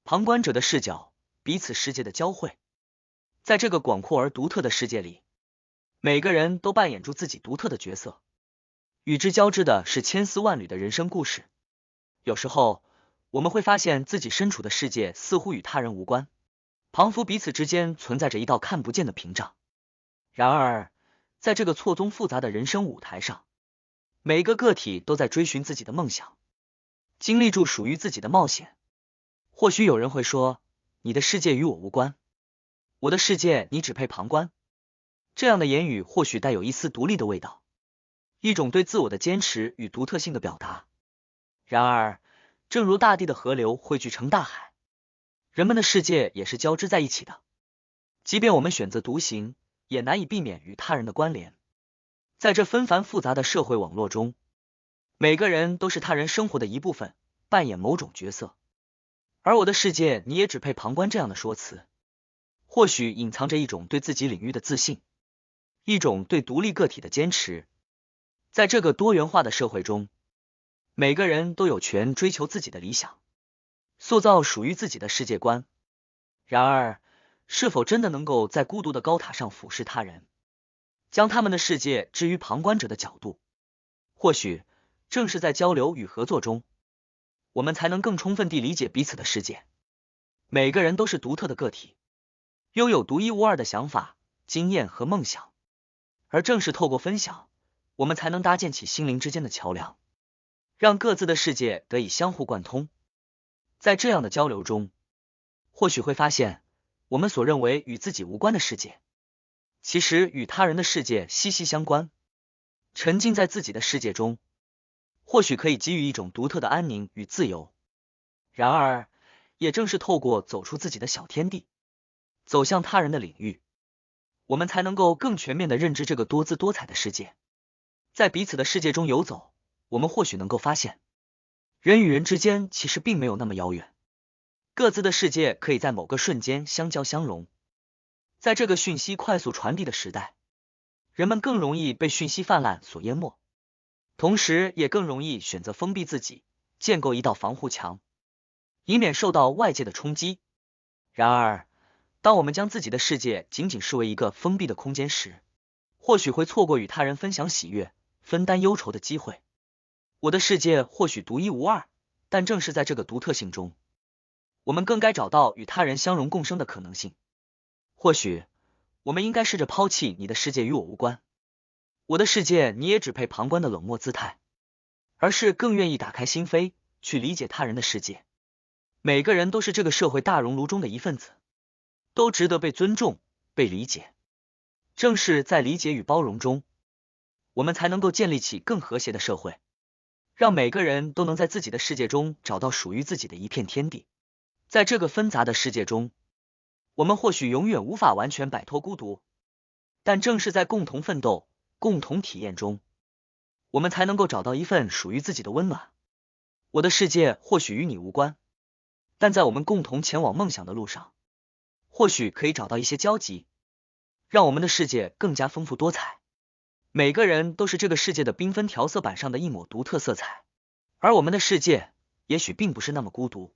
旁观者的视角，彼此世界的交汇。在这个广阔而独特的世界里，每个人都扮演出自己独特的角色，与之交织的是千丝万缕的人生故事。有时候，我们会发现自己身处的世界似乎与他人无关，仿佛彼此之间存在着一道看不见的屏障。然而，在这个错综复杂的人生舞台上，每个个体都在追寻自己的梦想，经历住属于自己的冒险。或许有人会说，你的世界与我无关，我的世界你只配旁观。这样的言语或许带有一丝独立的味道，一种对自我的坚持与独特性的表达。然而，正如大地的河流汇聚成大海，人们的世界也是交织在一起的。即便我们选择独行，也难以避免与他人的关联。在这纷繁复杂的社会网络中，每个人都是他人生活的一部分，扮演某种角色。而我的世界你也只配旁观这样的说辞，或许隐藏着一种对自己领域的自信，一种对独立个体的坚持。在这个多元化的社会中，每个人都有权追求自己的理想，塑造属于自己的世界观。然而，是否真的能够在孤独的高塔上俯视他人，将他们的世界置于旁观者的角度？或许正是在交流与合作中，我们才能更充分地理解彼此的世界。每个人都是独特的个体，拥有独一无二的想法、经验和梦想，而正是透过分享，我们才能搭建起心灵之间的桥梁，让各自的世界得以相互贯通。在这样的交流中，或许会发现，我们所认为与自己无关的世界，其实与他人的世界息息相关。沉浸在自己的世界中，或许可以给予一种独特的安宁与自由。然而，也正是透过走出自己的小天地，走向他人的领域，我们才能够更全面地认知这个多姿多彩的世界。在彼此的世界中游走，我们或许能够发现，人与人之间其实并没有那么遥远，各自的世界可以在某个瞬间相交相融。在这个讯息快速传递的时代，人们更容易被讯息泛滥所淹没，同时也更容易选择封闭自己，建构一道防护墙，以免受到外界的冲击。然而，当我们将自己的世界仅仅视为一个封闭的空间时，或许会错过与他人分享喜悦、分担忧愁的机会。我的世界或许独一无二，但正是在这个独特性中，我们更该找到与他人相容共生的可能性。或许我们应该试着抛弃你的世界与我无关，我的世界你也只配旁观的冷漠姿态，而是更愿意打开心扉，去理解他人的世界。每个人都是这个社会大熔炉中的一份子，都值得被尊重、被理解。正是在理解与包容中，我们才能够建立起更和谐的社会，让每个人都能在自己的世界中找到属于自己的一片天地。在这个纷杂的世界中，我们或许永远无法完全摆脱孤独，但正是在共同奋斗、共同体验中，我们才能够找到一份属于自己的温暖。我的世界或许与你无关，但在我们共同前往梦想的路上，或许可以找到一些交集，让我们的世界更加丰富多彩。每个人都是这个世界的缤纷调色板上的一抹独特色彩，而我们的世界也许并不是那么孤独。